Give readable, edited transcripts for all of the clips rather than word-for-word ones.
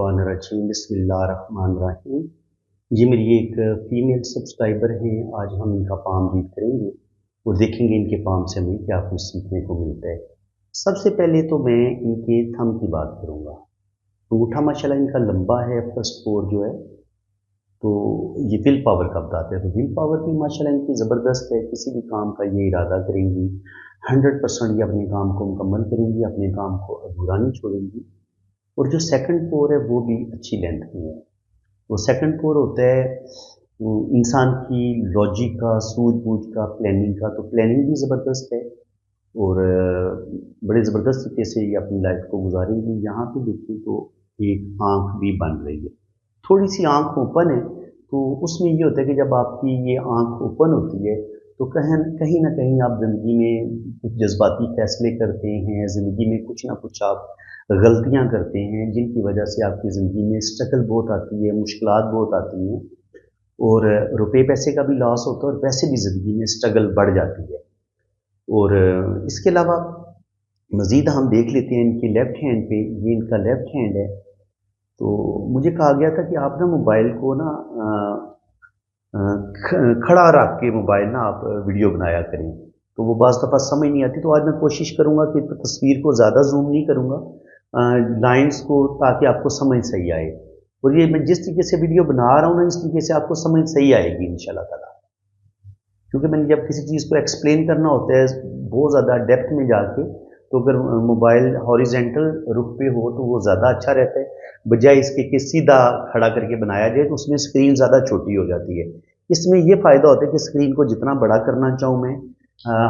मिनशैतानिर्रजीम बिस्मिल्लाहिर्रहमानिर्रहीम। ये मेरी एक फ़ीमेल सब्सक्राइबर हैं। आज हम इनका पाम रीड करेंगे और देखेंगे इनके पाम से हमें क्या कुछ सीखने को मिलता है। सबसे पहले तो मैं इनके थंब की बात करूँगा। अंगूठा माशाल्लाह इनका लंबा है, फर्स्ट फोर जो है तो ये विल पावर का बताते हैं। तो विल पावर भी माशाल्लाह इनकी ज़बरदस्त है। किसी भी काम का ये इरादा करेंगी 100% ये अपने काम को मुकम्मल करेंगी, अपने काम को अधूरा नहीं छोड़ेंगी। और जो सेकंड फोर है वो भी अच्छी लेंथ में है। वो सेकंड फोर होता है इंसान की लॉजिक का, सूझबूझ का, प्लानिंग का। तो प्लानिंग भी ज़बरदस्त है और बड़े ज़बरदस्त तरीके से ये अपनी लाइफ को गुजारेंगी। यहाँ पे देखिए तो एक आँख भी बन रही है, थोड़ी सी आँख ओपन है। तो उसमें ये होता है कि जब आपकी ये आँख ओपन होती है तो कहीं ना कहीं आप ज़िंदगी में कुछ जज्बाती फैसले करते हैं, ज़िंदगी में कुछ ना कुछ आप गलतियां करते हैं जिनकी वजह से आपकी ज़िंदगी में स्ट्रगल बहुत आती है, मुश्किलात बहुत आती हैं और रुपए पैसे का भी लॉस होता है और वैसे भी ज़िंदगी में स्ट्रगल बढ़ जाती है। और इसके अलावा मज़ीद हम देख लेते हैं इनकी लेफ़्ट हैंड पे, ये इनका लेफ़्ट हैंड है। तो मुझे कहा गया था कि आप ना मोबाइल को ना खड़ा रख के मोबाइल ना आप वीडियो बनाया करें। तो वो बाज़ दफ़ा समझ नहीं आती। तो आज मैं कोशिश करूँगा कि तस्वीर को ज़्यादा जूम नहीं करूँगा, लाइंस को, ताकि आपको समझ सही आए। और ये मैं जिस तरीके से वीडियो बना रहा हूँ ना, इस तरीके से आपको समझ सही आएगी इंशाल्लाह ताला। क्योंकि मैंने जब किसी चीज़ को एक्सप्लेन करना होता है बहुत ज़्यादा डेप्थ में जाके, तो अगर मोबाइल हॉरिजेंटल रुख पे हो तो वो ज़्यादा अच्छा रहता है, बजाय इसके कि सीधा खड़ा करके बनाया जाए तो उसमें स्क्रीन ज़्यादा छोटी हो जाती है। इसमें ये फ़ायदा होता है कि स्क्रीन को जितना बड़ा करना चाहूँ मैं,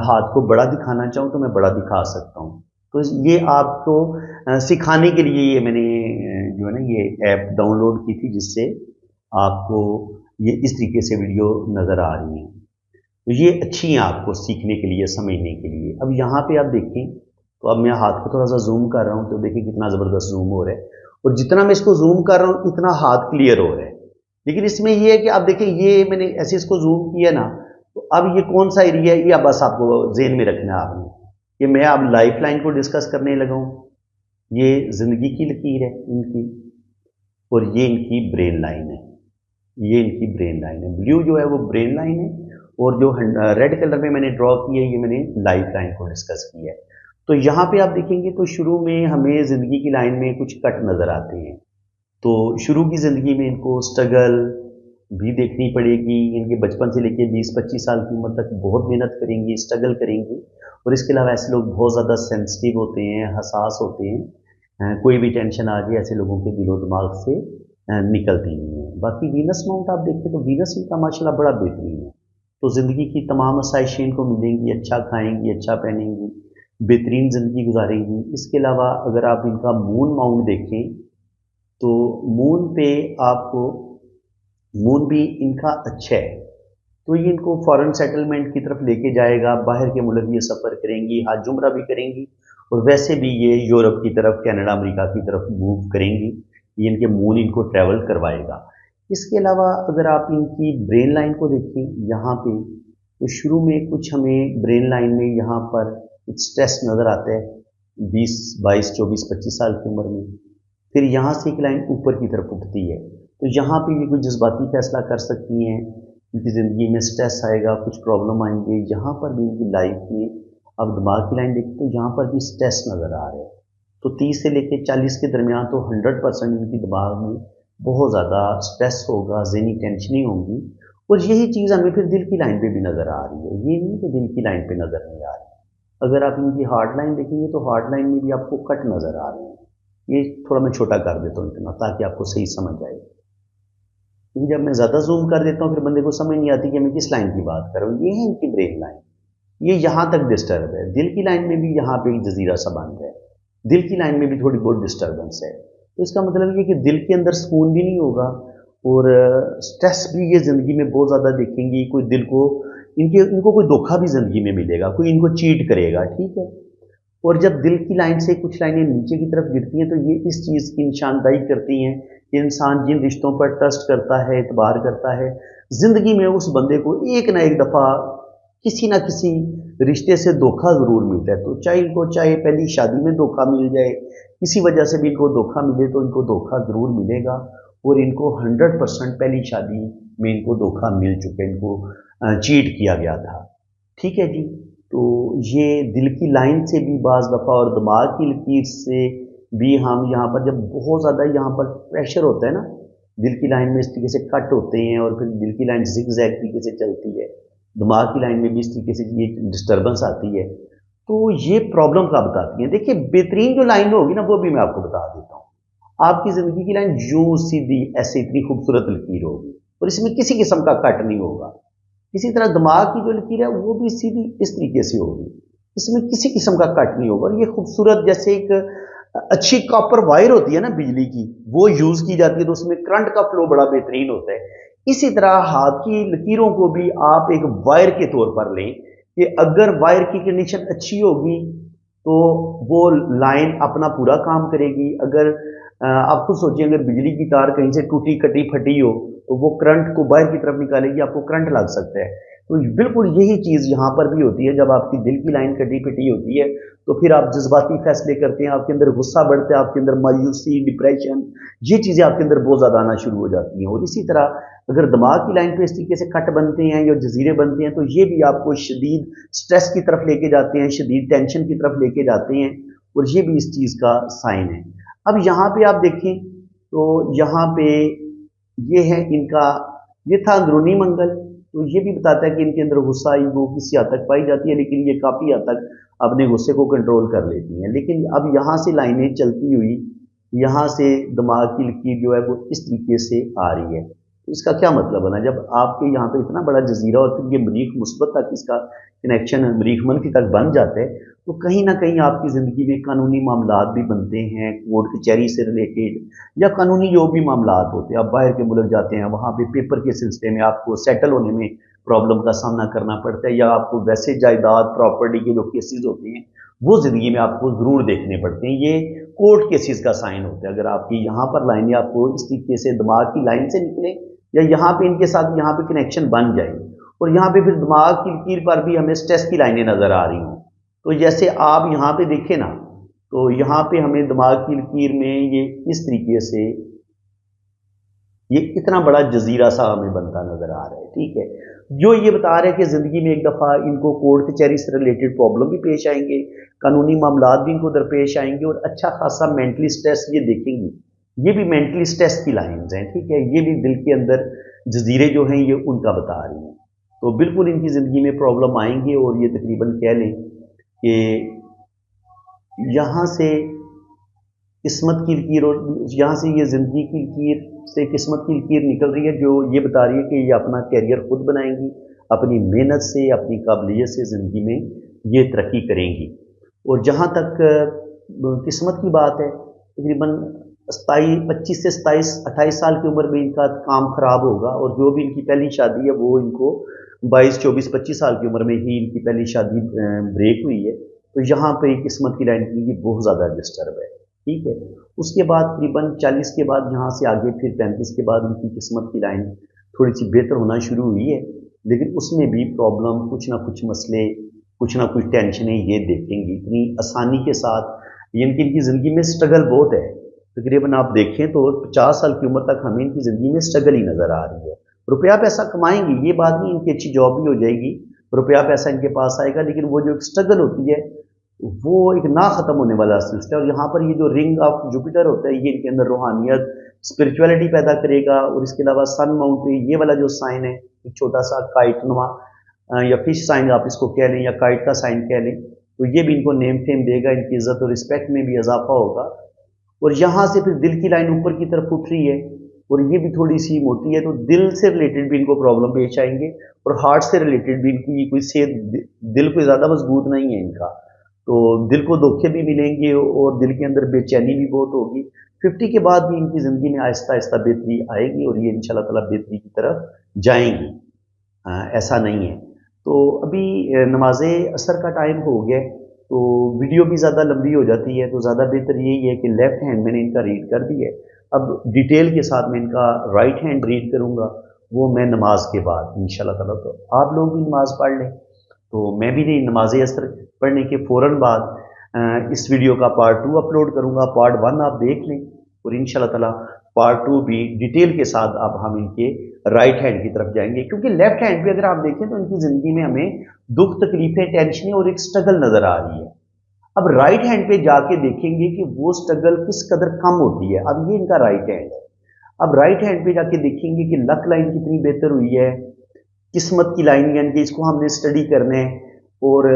हाथ को बड़ा दिखाना चाहूँ तो मैं बड़ा दिखा सकता हूँ। तो ये आपको सिखाने के लिए ये मैंने जो है ना ये ऐप डाउनलोड की थी, जिससे आपको ये इस तरीके से वीडियो नज़र आ रही है। तो ये अच्छी हैं आपको सीखने के लिए, समझने के लिए। अब यहाँ पे आप देखें तो अब मैं हाथ को थोड़ा सा जूम कर रहा हूँ तो देखिए कितना ज़बरदस्त जूम हो रहा है, और जितना मैं इसको जूम कर रहा हूँ इतना हाथ क्लियर हो रहा है। लेकिन इसमें ये है कि आप देखें, ये मैंने ऐसे इसको जूम किया ना, तो अब ये कौन सा एरिया है, ये अब बस आपको जेहन में रखना है आपने कि मैं अब लाइफ लाइन को डिस्कस करने लगा हूँ। ये ज़िंदगी की लकीर है इनकी, और ये इनकी ब्रेन लाइन है। ये इनकी ब्रेन लाइन है। ब्लू जो है वो ब्रेन लाइन है, और जो रेड कलर में मैंने ड्रॉ की है ये मैंने लाइफ लाइन को डिस्कस किया है। तो यहाँ पे आप देखेंगे तो शुरू में हमें ज़िंदगी की लाइन में कुछ कट नज़र आते हैं। तो शुरू की ज़िंदगी में इनको स्ट्रगल भी देखनी पड़ेगी। इनके बचपन से लेकर 20-25 साल की उम्र तक बहुत मेहनत करेंगी, स्ट्रगल करेंगी। और इसके अलावा ऐसे लोग बहुत ज़्यादा सेंसिटिव होते हैं, हसास होते हैं। कोई भी टेंशन आ जाए ऐसे लोगों के दिलो दिमाग से निकलती नहीं है। बाकी वीनस माउंट आप देखें तो वीनस इनका माशाल्लाह बड़ा बेहतरीन है। तो ज़िंदगी की तमाम आसाइशें इनको मिलेंगी, अच्छा खाएंगी, अच्छा पहनेंगी, बेहतरीन ज़िंदगी गुजारेंगी। इसके अलावा अगर आप इनका मून माउंट देखें तो मून पे आपको, मून भी इनका अच्छा है। तो ये इनको फॉरेन सेटलमेंट की तरफ लेके जाएगा, बाहर के मुल्क ये सफ़र करेंगी, हज उम्रा भी करेंगी, और वैसे भी ये यूरोप की तरफ, कनाडा, अमेरिका की तरफ मूव करेंगी। ये इनके मून इनको ट्रैवल करवाएगा। इसके अलावा अगर आप इनकी ब्रेन लाइन को देखें यहाँ पे, तो शुरू में कुछ हमें ब्रेन लाइन में यहाँ पर कुछ स्ट्रेस नज़र आता है 20, 22, 24, 25 साल की उम्र में। फिर यहाँ से एक लाइन ऊपर की तरफ उठती है, तो यहाँ पे ये कोई जज्बाती फैसला कर सकती हैं। उनकी ज़िंदगी में स्ट्रेस आएगा, कुछ प्रॉब्लम आएंगे। यहाँ पर भी उनकी लाइफ में अब दिमाग की लाइन देखते तो यहाँ पर भी स्ट्रेस नज़र आ रहा है। तो 30 से लेकर 40 के दरमियान तो 100% इनकी दिमाग में बहुत ज़्यादा स्ट्रेस होगा, ज़हनी टेंशनें होंगी। और यही चीज़ हमें फिर दिल की लाइन पे भी नज़र आ रही है। ये नहीं कि दिल की लाइन पे नज़र नहीं आ रही। अगर आप इनकी हार्ट लाइन देखेंगे तो हार्ट लाइन में भी आपको कट नज़र आ रहे हैं। ये थोड़ा मैं छोटा कर देता हूँ इतना, ताकि आपको सही समझ आए। क्योंकि जब मैं ज़्यादा जूम कर देता हूँ फिर बंदे को समझ नहीं आती कि मैं किस लाइन की बात कर रहा हूँ। ये है इनकी ब्रेन लाइन, ये यहाँ तक डिस्टर्ब है। दिल की लाइन में भी यहाँ पे एक जजीरा सा बन है, दिल की लाइन में भी थोड़ी बहुत डिस्टर्बेंस है। तो इसका मतलब ये कि दिल के अंदर सुकून भी नहीं होगा, और स्ट्रेस भी ये ज़िंदगी में बहुत ज़्यादा देखेंगी। कोई दिल को इनको कोई धोखा भी ज़िंदगी में मिलेगा, कोई इनको चीट करेगा, ठीक है। और जब दिल की लाइन से कुछ लाइनें नीचे की तरफ गिरती हैं तो ये इस चीज़ की निशानदाही करती हैं कि इंसान जिन रिश्तों पर ट्रस्ट करता है, एतबार करता है, ज़िंदगी में उस बंदे को एक ना एक दफ़ा किसी ना किसी रिश्ते से धोखा ज़रूर मिलता है। तो चाहे इनको चाहे पहली शादी में धोखा मिल जाए, किसी वजह से भी इनको धोखा मिले तो इनको धोखा ज़रूर मिलेगा, और इनको 100% पहली शादी में इनको धोखा मिल चुका है, इनको चीट किया गया था। ठीक है जी। तो ये दिल की लाइन से भी बाज़ दफ़ा और दिमाग की लकीर से भी हम यहाँ पर जब बहुत ज़्यादा यहाँ पर प्रेशर होता है ना, दिल की लाइन में इस तरीके से कट होते हैं और फिर दिल की लाइन ज़िग-ज़ैग तरीके से चलती है, दिमाग की लाइन में भी इस तरीके से ये डिस्टर्बेंस आती है, तो ये प्रॉब्लम का बताती है। देखिए बेहतरीन जो लाइन होगी ना वो भी मैं आपको बता देता हूँ। आपकी ज़िंदगी की लाइन यूं सीधी ऐसे इतनी खूबसूरत लकीर होगी और इसमें किसी किस्म का कट नहीं होगा। इसी तरह दिमाग की जो लकीर है वो भी सीधी इस तरीके से होगी, इसमें किसी किस्म का कट नहीं होगा। और ये खूबसूरत जैसे एक अच्छी कॉपर वायर होती है ना बिजली की, वो यूज़ की जाती है तो उसमें करंट का फ्लो बड़ा बेहतरीन होता है। इसी तरह हाथ की लकीरों को भी आप एक वायर के तौर पर लें कि अगर वायर की कंडीशन अच्छी होगी तो वो लाइन अपना पूरा काम करेगी। अगर आप खुद सोचिए, अगर बिजली की तार कहीं से टूटी कटी फटी हो तो वो करंट को बाहर की तरफ निकालेगी, आपको करंट लग सकता है। तो बिल्कुल यही चीज़ यहाँ पर भी होती है। जब आपकी दिल की लाइन कटी पिटी होती है तो फिर आप जज्बाती फैसले करते हैं, आपके अंदर गुस्सा बढ़ता है, आपके अंदर मायूसी, डिप्रेशन, ये चीज़ें आपके अंदर बहुत ज़्यादा आना शुरू हो जाती हैं। और इसी तरह अगर दिमाग की लाइन पे इस तरीके से कट बनते हैं या जजीरे बनते हैं तो ये भी आपको शदीद स्ट्रेस की तरफ लेके जाते हैं, शदीद टेंशन की तरफ लेके जाते हैं, और ये भी इस चीज़ का साइन है। अब यहाँ पे आप देखें तो यहाँ पे ये है इनका, ये था अंदरूनी मंगल, तो ये भी बताता है कि इनके अंदर गुस्सा ईगो किसी हद तक पाई जाती है, लेकिन ये काफ़ी हद तक अपने गुस्से को कंट्रोल कर लेती हैं। लेकिन अब यहाँ से लाइनें चलती हुई यहाँ से दिमाग की लकीर जो है वो इस तरीके से आ रही है। तो इसका क्या मतलब बना, जब आपके यहाँ पे इतना बड़ा जजीरा और फिर ये मरीख मुस्बत तक इसका कनेक्शन मरीख मनफी तक बन जाता है, तो कहीं ना कहीं आपकी ज़िंदगी में कानूनी मामलात भी बनते हैं, कोर्ट कचहरी से रिलेटेड या कानूनी जो भी मामलात होते हैं। आप बाहर के मुल्क जाते हैं, वहाँ पे पेपर के सिलसिले में आपको सेटल होने में प्रॉब्लम का सामना करना पड़ता है, या आपको वैसे जायदाद प्रॉपर्टी के जो केसेस होते हैं वो ज़िंदगी में आपको ज़रूर देखने पड़ते हैं। ये कोर्ट केसेस का साइन होता है। अगर आपकी यहाँ पर लाइनें आपको इस तरीके से दिमाग की लाइन से निकले या यहाँ पे इनके साथ यहाँ पे कनेक्शन बन जाए और यहाँ पे फिर दिमाग की लकीर पर भी हमें स्ट्रेस की लाइनें नज़र आ रही हों, तो जैसे आप यहाँ पे देखें ना, तो यहाँ पे हमें दिमाग की लकीर में ये इस तरीके से ये इतना बड़ा जजीरा सा हमें बनता नजर आ रहा है। ठीक है, जो ये बता रहे हैं कि ज़िंदगी में एक दफ़ा इनको कोर्ट कचहरी से रिलेटेड प्रॉब्लम भी पेश आएंगे, कानूनी मामलात भी इनको दरपेश आएंगे और अच्छा खासा मेंटली स्ट्रेस ये देखेंगी। ये भी मेंटली स्ट्रेस की लाइन्स हैं। ठीक है, ये भी दिल के अंदर जजीरे जो हैं ये उनका बता रही हैं। तो बिल्कुल इनकी ज़िंदगी में प्रॉब्लम आएंगे और ये तकरीबन कह लें कि यहाँ से किस्मत की लकीर और यहाँ से ये ज़िंदगी की लकीर से किस्मत की लकीर निकल रही है, जो ये बता रही है कि ये अपना कैरियर खुद बनाएंगी, अपनी मेहनत से, अपनी काबिलियत से ज़िंदगी में ये तरक्की करेंगी। और जहाँ तक किस्मत की बात है, तकरीबन 25 से 27-28 साल की उम्र में इनका काम ख़राब होगा, और जो भी इनकी पहली शादी है वो इनको 22, 24, 25 साल की उम्र में ही इनकी पहली शादी ब्रेक हुई है। तो यहाँ पे किस्मत की लाइन की बहुत ज़्यादा डिस्टर्ब है। ठीक है, उसके बाद तकरीबन 40 के बाद यहाँ से आगे फिर 35 के बाद उनकी किस्मत की लाइन थोड़ी सी बेहतर होना शुरू हुई है, लेकिन उसमें भी प्रॉब्लम, कुछ ना कुछ मसले, कुछ ना कुछ टेंशनें ये देखेंगी। इतनी आसानी के साथ इनकी ज़िंदगी में स्ट्रगल बहुत है। तकरीबन आप देखें तो 50 साल की उम्र तक हमें इनकी ज़िंदगी में स्ट्रगल ही नज़र आ रही है। रुपया पैसा कमाएंगी, ये बात नहीं, इनकी अच्छी जॉब भी हो जाएगी, रुपया पैसा इनके पास आएगा, लेकिन वो जो स्ट्रगल होती है वो एक ना ख़त्म होने वाला सिलसिला है। और यहाँ पर ये जो रिंग ऑफ जुपिटर होता है ये इनके अंदर रूहानियत, स्पिरिचुअलिटी पैदा करेगा। और इसके अलावा सन माउंट पे ये वाला जो साइन है, एक छोटा सा काइट नुमा या फिश साइन आप इसको कह लें या काइट का साइन कह लें, तो ये भी इनको नेम फेम देगा, इनकी इज्जत और रिस्पेक्ट में भी इजाफा होगा। और यहाँ से फिर दिल की लाइन ऊपर की तरफ उठ रही है और ये भी थोड़ी सी मोटी है, तो दिल से रिलेटेड भी इनको प्रॉब्लम पेश आएंगे और हार्ट से रिलेटेड भी इनकी कोई सेहत, दिल कोई ज़्यादा मजबूत नहीं है इनका, तो दिल को धोखे भी मिलेंगे और दिल के अंदर बेचैनी भी बहुत होगी। 50 के बाद भी इनकी ज़िंदगी में आहिस्ता आहिस्ता बेहतरी आएगी और ये इंशाल्लाह ताला बेहतरी की तरफ जाएंगी। ऐसा नहीं है। तो अभी नमाज असर का टाइम हो गया, तो वीडियो भी ज़्यादा लंबी हो जाती है, तो ज़्यादा बेहतर यही है कि लेफ़्ट हैंड मैंने इनका रीड कर दिया है। अब डिटेल के साथ मैं इनका राइट हैंड रीड करूँगा, वो मैं नमाज के बाद इंशाल्लाह ताला। तो आप लोग भी नमाज़ पढ़ लें तो मैं भी नहीं, नमाज असर पढ़ने के फ़ौरन बाद इस वीडियो का पार्ट 2 अपलोड करूँगा। पार्ट 1 आप देख लें और इंशाल्लाह ताला पार्ट 2 भी डिटेल के साथ अब हम इनके राइट हैंड की तरफ जाएंगे, क्योंकि लेफ्ट हैंड पे अगर आप देखें तो इनकी ज़िंदगी में हमें दुख, तकलीफ़ें, टेंशनें और एक स्ट्रगल नज़र आ रही है। अब राइट हैंड पे जाके देखेंगे कि वो स्ट्रगल किस कदर कम होती है। अब ये इनका राइट हैंड है। अब राइट हैंड पे जाके देखेंगे कि लक लाइन कितनी बेहतर हुई है, किस्मत की लाइन, यानी कि इसको हमने स्टडी करना है। और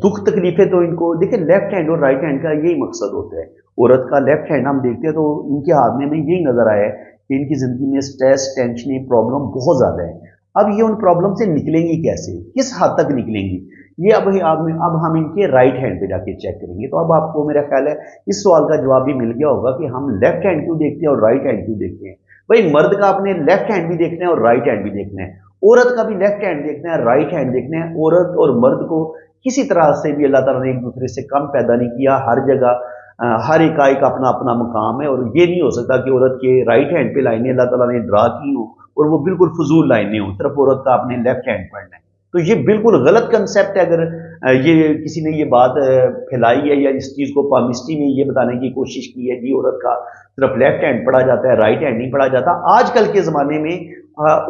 दुख तकलीफें तो इनको देखिए, लेफ्ट हैंड और राइट हैंड का यही मकसद होता है। औरत का लेफ्ट हैंड हम देखते हैं तो इनके हाथ में हमें यही नजर आया है कि इनकी जिंदगी में स्ट्रेस, टेंशन, प्रॉब्लम बहुत ज्यादा है। अब ये उन प्रॉब्लम से निकलेंगी कैसे, किस हद तक निकलेंगी, ये अब हम इनके राइट हैंड पे जाके चेक करेंगे। तो अब आपको मेरा ख्याल है इस सवाल का जवाब भी मिल गया होगा कि हम लेफ्ट हैंड क्यों देखते हैं और राइट हैंड क्यों देखते हैं। भाई, मर्द का आपने लेफ्ट हैंड भी देखना है और राइट हैंड भी देखना है, औरत का भी लेफ्ट हैंड देखना है, राइट हैंड देखना है। औरत और मर्द को किसी तरह से भी अल्लाह ताला ने एक दूसरे से कम पैदा नहीं किया। हर जगह हर एक का अपना अपना मकाम है, और ये नहीं हो सकता कि औरत के राइट हैंड पे लाइनें अल्लाह ताला ने ड्रा की हो और वो बिल्कुल फजूल लाइनें हों, सिर्फ औरत का आपने लेफ्ट हैंड पढ़ना है। तो ये बिल्कुल गलत कंसेप्ट है। अगर ये किसी ने ये बात फैलाई है या इस चीज़ को पामिस्ट्री में ये बताने की कोशिश की है कि औरत का सिर्फ लेफ्ट हैंड पढ़ा जाता है, राइट हैंड नहीं पढ़ा जाता। आजकल के ज़माने में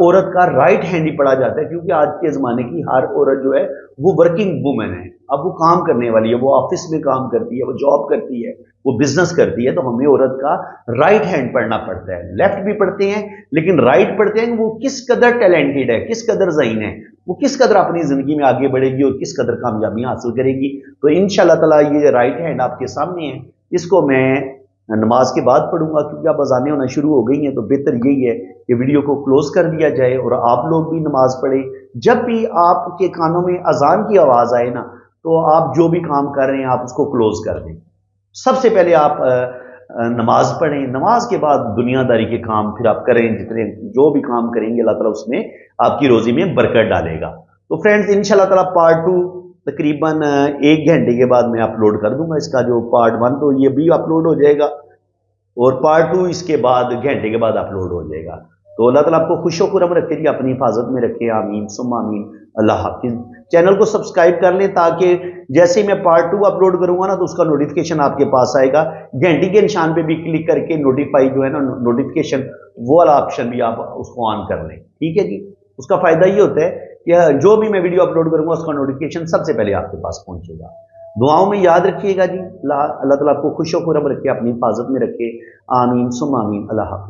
औरत का राइट हैंड ही पढ़ा जाता है, क्योंकि आज के ज़माने की हर औरत जो है वो वर्किंग वूमेन है। अब वो काम करने वाली है, वो ऑफिस में काम करती है, वो जॉब करती है, वो बिजनेस करती है। तो हमें औरत का राइट हैंड पढ़ना पड़ता है। लेफ्ट भी पढ़ते हैं लेकिन राइट पढ़ते हैं वो किस कदर टैलेंटेड है, किस कदर ज़हीन है, वो किस कदर अपनी ज़िंदगी में आगे बढ़ेगी और किस कदर कामयाबियाँ हासिल करेगी। तो इंशाल्लाह ताला ये राइट हैंड आपके सामने है, इसको मैं नमाज के बाद पढ़ूंगा, क्योंकि अब अज़ानें होना शुरू हो गई हैं। तो बेहतर यही है कि वीडियो को क्लोज कर दिया जाए और आप लोग भी नमाज पढ़ें। जब भी आपके कानों में अजान की आवाज़ आए ना, तो आप जो भी काम कर रहे हैं आप उसको क्लोज कर दें। सबसे पहले आप नमाज पढ़ें, नमाज के बाद दुनियादारी के काम फिर आप करें। जितने जो भी काम करेंगे अल्लाह ताला उसमें आपकी रोजी में बरकत डालेगा। तो फ्रेंड्स, इंशाल्लाह ताला पार्ट 2 तकरीबन 1 घंटे के बाद मैं अपलोड कर दूंगा। इसका जो पार्ट 1 तो ये भी अपलोड हो जाएगा और पार्ट 2 इसके बाद घंटे के बाद अपलोड हो जाएगा। तो अल्लाह ताला आपको खुश खुरम रखे जी, अपनी हिफाजत में रखे। आमीन सुम्मा आमीन। अल्लाह हाफिज। चैनल को सब्सक्राइब कर लें ताकि जैसे ही मैं पार्ट 2 अपलोड करूंगा ना, तो उसका नोटिफिकेशन आपके पास आएगा। घंटी के निशान पे भी क्लिक करके नोटिफाई जो है ना, नोटिफिकेशन वो वाला ऑप्शन भी आप उसको ऑन कर लें। ठीक है जी। उसका फायदा ये होता है कि जो भी मैं वीडियो अपलोड करूंगा उसका नोटिफिकेशन सबसे पहले आपके पास पहुंचेगा। दुआओं में याद रखिएगा जी। अल्लाह ताला आपको खुश खुरम रखे, अपनी हिफाजत में रखे। आमीन सुम्मा आमीन। अल्लाह हाफिज।